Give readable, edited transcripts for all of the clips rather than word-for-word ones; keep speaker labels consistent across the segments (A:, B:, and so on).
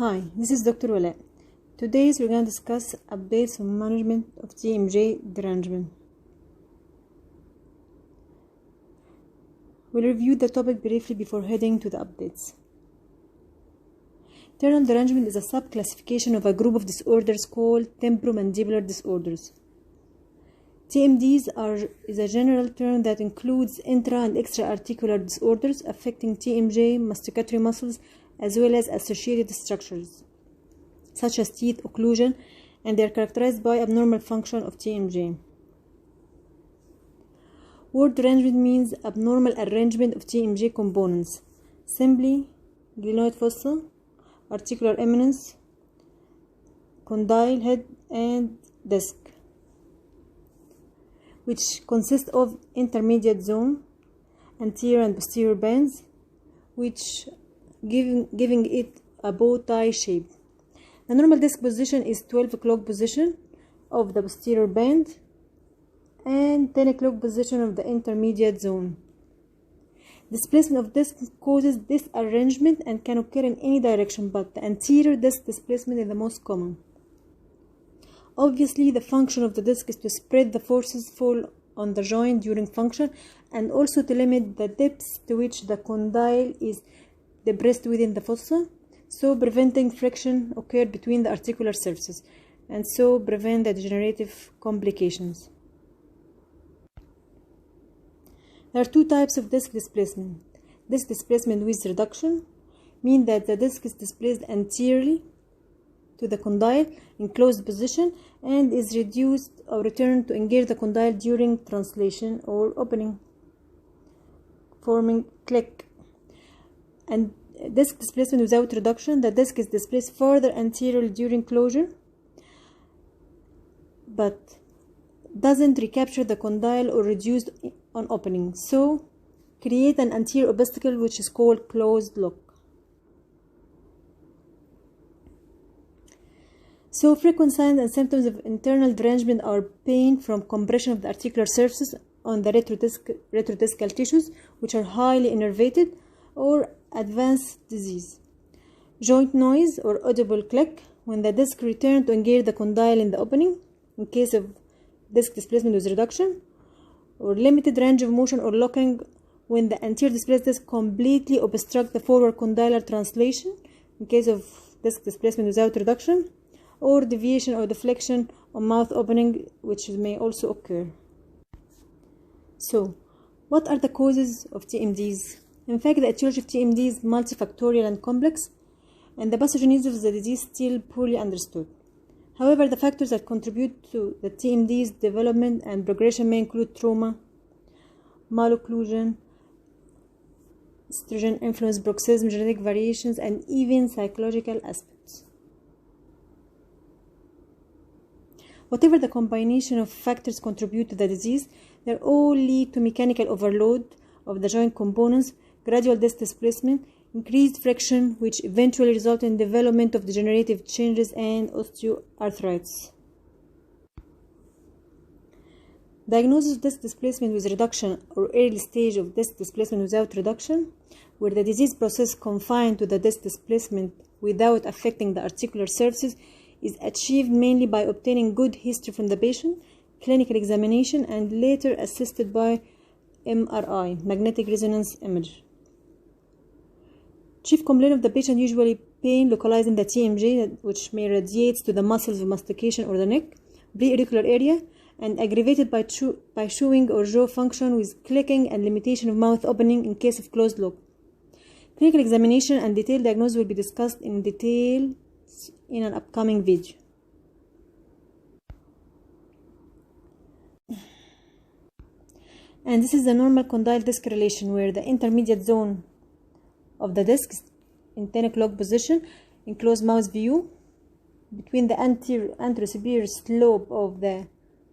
A: Hi, this is Dr. Wala. Today we're going to discuss updates on management of TMJ derangement. We'll review the topic briefly before heading to the updates. Internal derangement is a subclassification of a group of disorders called temporomandibular disorders. TMDs is a general term that includes intra- and extra-articular disorders affecting TMJ masticatory muscles as well as associated structures, such as teeth occlusion, and they are characterized by abnormal function of TMJ. Word derangement means abnormal arrangement of TMJ components, simply glenoid fossa, articular eminence, condyle head, and disc, which consist of intermediate zone, anterior and posterior bands, which giving it a bow tie shape. The normal disc position is 12 o'clock position of the posterior band and 10 o'clock position of the intermediate zone. Displacement of disc causes disarrangement and can occur in any direction, but the anterior disc displacement is the most common. Obviously, the function of the disc is to spread the forces fall on the joint during function and also to limit the depths to which the condyle is depressed within the fossa, so preventing friction occur between the articular surfaces and so prevent the degenerative complications. There are two types of disc displacement. Disc displacement with reduction means that the disc is displaced anteriorly to the condyle in closed position and is reduced or returned to engage the condyle during translation or opening, forming click. And disc displacement without reduction, the disc is displaced further anteriorly during closure but doesn't recapture the condyle or reduced on opening, so create an anterior obstacle which is called closed lock. So frequent signs and symptoms of internal derangement are pain from compression of the articular surfaces on the retrodiscal tissues, which are highly innervated, or advanced disease. Joint noise or audible click when the disc returns to engage the condyle in the opening in case of disc displacement with reduction, or limited range of motion or locking when the anterior displaced disc completely obstructs the forward condylar translation in case of disc displacement without reduction, or deviation or deflection on mouth opening, which may also occur. So, what are the causes of TMDs? In fact, the etiology of TMD is multifactorial and complex, and the pathogenesis of the disease still poorly understood. However, the factors that contribute to the TMD's development and progression may include trauma, malocclusion, estrogen influence, bruxism, genetic variations, and even psychological aspects. Whatever the combination of factors contribute to the disease, they all lead to mechanical overload of the joint components, gradual disc displacement, increased friction, which eventually result in development of degenerative changes and osteoarthritis. Diagnosis of disc displacement with reduction or early stage of disc displacement without reduction, where the disease process confined to the disc displacement without affecting the articular surfaces, is achieved mainly by obtaining good history from the patient, clinical examination, and later assisted by MRI, magnetic resonance image. Chief complaint of the patient usually pain localized in the TMJ, which may radiate to the muscles of mastication or the neck, pre-auricular area, and aggravated by chewing or jaw function with clicking and limitation of mouth opening in case of closed lock. Clinical examination and detailed diagnosis will be discussed in detail in an upcoming video. And this is the normal condyle disc relation, where the intermediate zone of the disc is in 10 o'clock position in closed mouth view between the anterior superior slope of the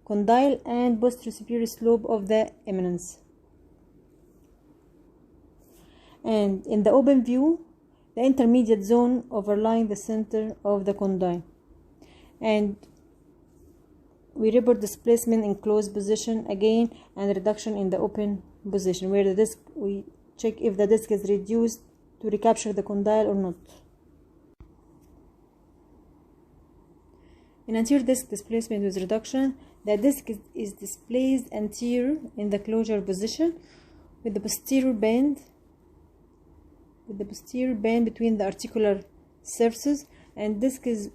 A: condyle and posterior superior slope of the eminence. And in the open view, the intermediate zone overlying the center of the condyle. And we report displacement in closed position again and reduction in the open position, where the disc, we check if the disc is reduced to recapture the condyle or not. In anterior disc displacement with reduction, the disc is displaced anterior in the closure position with the posterior band between the articular surfaces, and disc is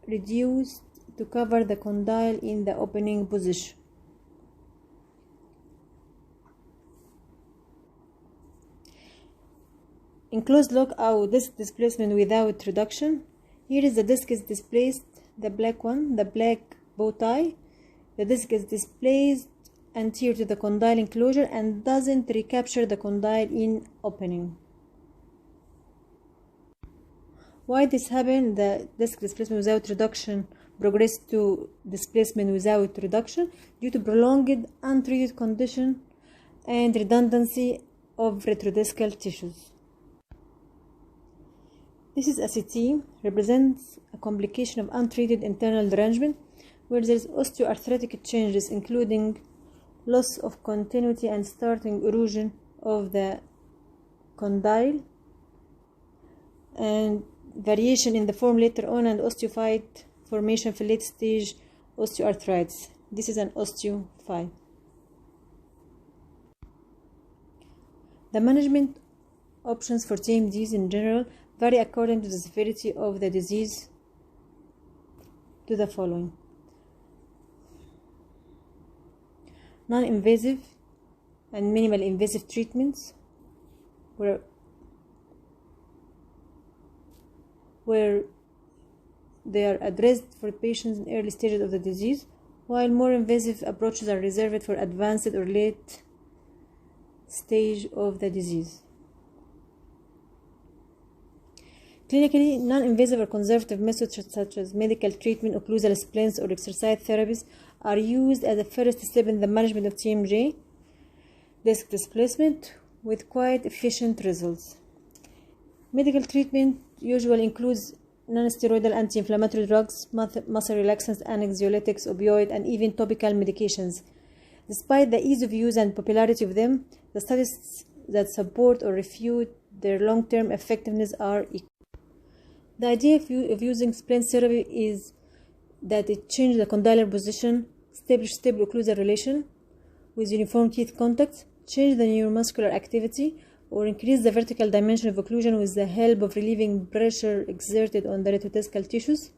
A: reduced to cover the condyle in the opening position. In closed lockout disc displacement without reduction, here is the disc is displaced, the black bow tie. The disc is displaced anterior to the condyle enclosure and doesn't recapture the condyle in opening. Why this happened? The disc displacement without reduction progressed to displacement without reduction due to prolonged untreated condition and redundancy of retrodiscal tissues. This is a CT, represents a complication of untreated internal derangement where there is osteoarthritic changes including loss of continuity and starting erosion of the condyle and variation in the form later on and osteophyte formation for late stage osteoarthritis. This is an osteophyte. The management options for TMDs in general vary according to the severity of the disease to the following: non-invasive and minimal invasive treatments where they are addressed for patients in early stages of the disease, while more invasive approaches are reserved for advanced or late stage of the disease. Clinically, non-invasive or conservative methods such as medical treatment, occlusal splints, or exercise therapies are used as a first step in the management of TMJ disc displacement with quite efficient results. Medical treatment usually includes non-steroidal anti-inflammatory drugs, muscle relaxants, anxiolytics, opioid, and even topical medications. Despite the ease of use and popularity of them, the studies that support or refute their long-term effectiveness are equal. The idea of using splint therapy is that it changes the condylar position, establish stable occlusal relation with uniform teeth contact, change the neuromuscular activity, or increase the vertical dimension of occlusion with the help of relieving pressure exerted on the retrodiscal tissues,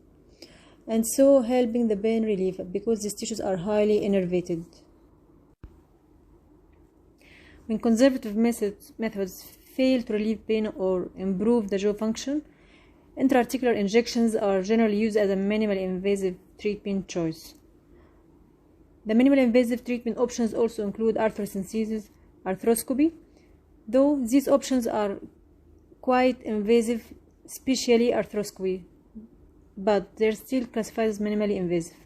A: and so helping the pain relief because these tissues are highly innervated. When conservative methods fail to relieve pain or improve the jaw function, intra-articular injections are generally used as a minimal invasive treatment choice. The minimal invasive treatment options also include arthrocentesis, arthroscopy, though these options are quite invasive, especially arthroscopy, but they're still classified as minimally invasive.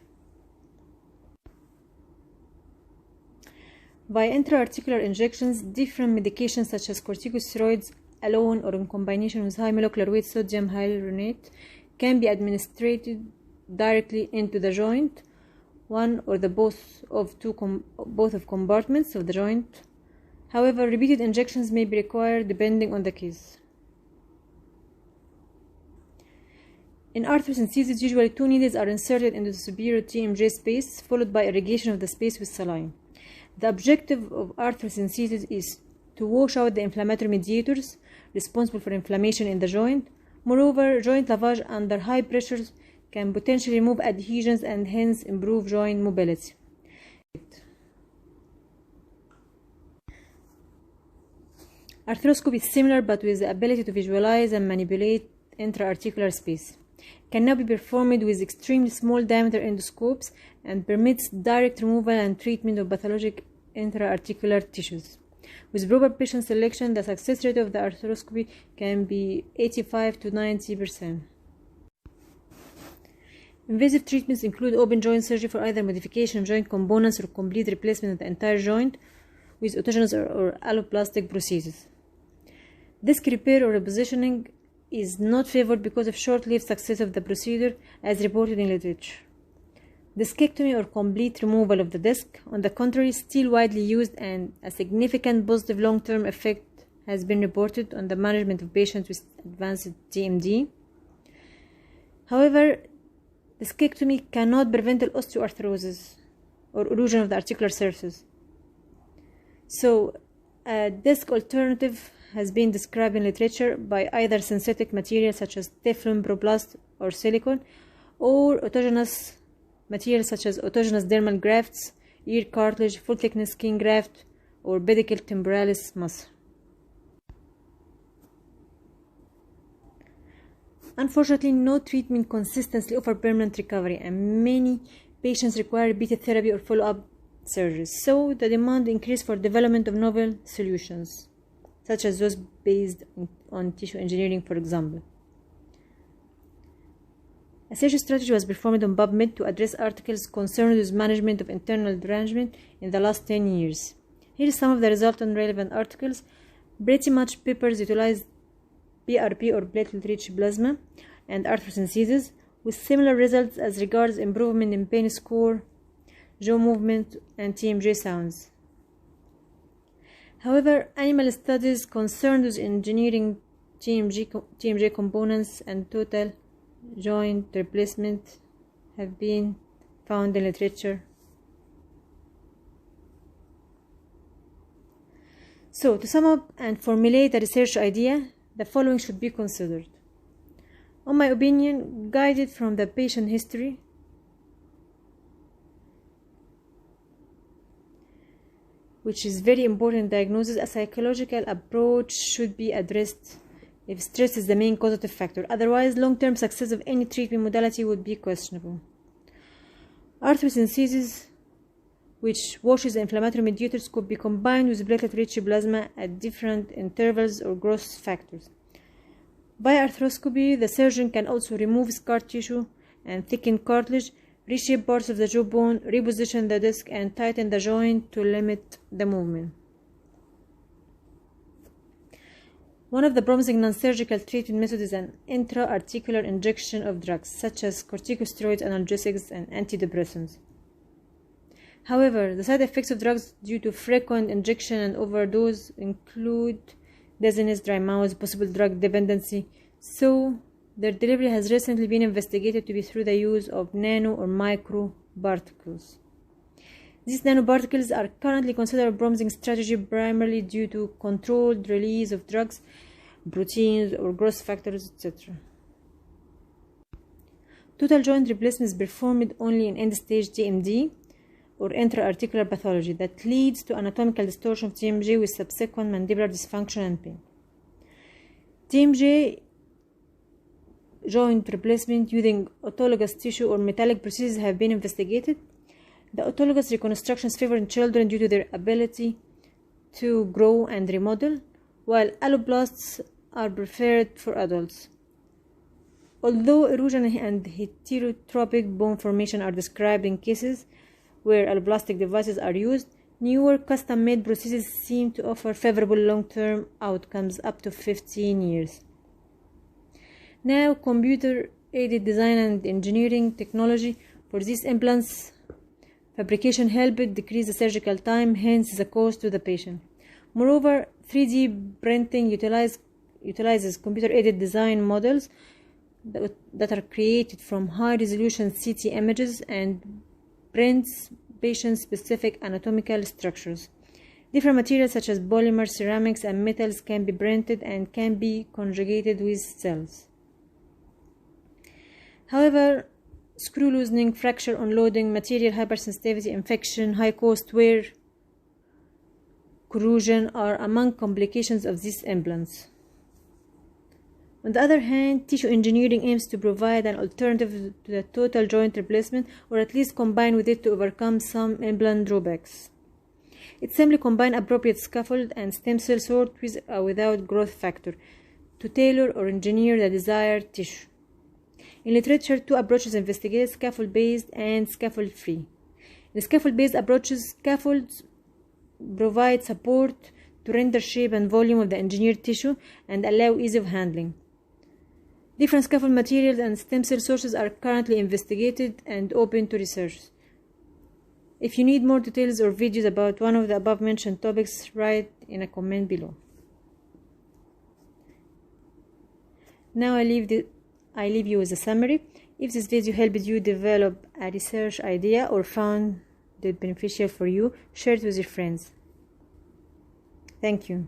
A: By intra-articular injections, different medications such as corticosteroids alone or in combination with high molecular weight sodium hyaluronate can be administered directly into the joint, one or the both of compartments of the joint. However, repeated injections may be required depending on the case. In arthrocentesis, usually 2 needles are inserted into the superior TMJ space, followed by irrigation of the space with saline. The objective of arthrocentesis is to wash out the inflammatory mediators responsible for inflammation in the joint. Moreover, joint lavage under high pressures can potentially remove adhesions and hence improve joint mobility. Arthroscopy is similar but with the ability to visualize and manipulate intra-articular space. Can now be performed with extremely small diameter endoscopes and permits direct removal and treatment of pathologic intra-articular tissues. With proper patient selection, the success rate of the arthroscopy can be 85 to 90%. Invasive treatments include open joint surgery for either modification of joint components or complete replacement of the entire joint with autogenous or alloplastic prosthesis. Disc repair or repositioning is not favored because of short-lived success of the procedure as reported in literature. Discectomy or complete removal of the disc, on the contrary, is still widely used, and a significant positive long-term effect has been reported on the management of patients with advanced TMD. However, discectomy cannot prevent osteoarthrosis or erosion of the articular surface. So a disc alternative has been described in literature by either synthetic materials such as Teflon, Broplast, or silicone, or autogenous materials such as autogenous dermal grafts, ear cartilage, full thickness skin graft, or pedicle temporalis muscle. Unfortunately, no treatment consistently offers permanent recovery, and many patients require repeated therapy or follow-up surgeries. So the demand increased for development of novel solutions, such as those based on tissue engineering, for example. A search strategy was performed on PubMed to address articles concerned with management of internal derangement in the last 10 years. Here is some of the resultant relevant articles. Pretty much papers utilized PRP or platelet-rich plasma and arthrocentesis, with similar results as regards improvement in pain score, jaw movement, and TMJ sounds. However, animal studies concerned with engineering TMJ components and total joint replacement have been found in literature. So, to sum up and formulate a research idea, the following should be considered. In my opinion, guided from the patient history, which is very important diagnosis, a psychological approach should be addressed if stress is the main causative factor. Otherwise, long-term success of any treatment modality would be questionable. Arthrocentesis, which washes inflammatory mediators, could be combined with platelet-rich plasma at different intervals or growth factors. By arthroscopy, the surgeon can also remove scar tissue and thicken cartilage, reshape parts of the jawbone, reposition the disc, and tighten the joint to limit the movement. One of the promising non-surgical treatment methods is an intra-articular injection of drugs, such as corticosteroids, analgesics, and antidepressants. However, the side effects of drugs due to frequent injection and overdose include dizziness, dry mouth, possible drug dependency, so their delivery has recently been investigated to be through the use of nano or micro particles. These nanoparticles are currently considered a promising strategy primarily due to controlled release of drugs, proteins, or growth factors, etc. Total joint replacement is performed only in end-stage TMD or intra-articular pathology that leads to anatomical distortion of TMJ with subsequent mandibular dysfunction and pain. TMJ joint replacement using autologous tissue or metallic prostheses have been investigated. The autologous reconstructions favor in children due to their ability to grow and remodel, while alloblasts are preferred for adults. Although erosion and heterotropic bone formation are described in cases where alloblastic devices are used, newer custom-made prostheses seem to offer favorable long-term outcomes up to 15 years. Now, computer-aided design and engineering technology for these implants fabrication helped decrease the surgical time, hence the cost to the patient. Moreover, 3D printing utilizes computer-aided design models that are created from high-resolution CT images and prints patient-specific anatomical structures. Different materials such as polymer, ceramics, and metals can be printed and can be conjugated with cells. However, screw loosening, fracture unloading, material hypersensitivity, infection, high cost wear, corrosion are among complications of these implants. On the other hand, tissue engineering aims to provide an alternative to the total joint replacement, or at least combine with it to overcome some implant drawbacks. It simply combines appropriate scaffold and stem cell source with or without growth factor to tailor or engineer the desired tissue. In literature, two approaches investigated: scaffold-based and scaffold-free. In the scaffold-based approaches, scaffolds provide support to render shape and volume of the engineered tissue and allow ease of handling. Different scaffold materials and stem cell sources are currently investigated and open to research. If you need more details or videos about one of the above mentioned topics, write in a comment below. Now I leave you with a summary. If this video helped you develop a research idea or found it beneficial for you, share it with your friends. Thank you.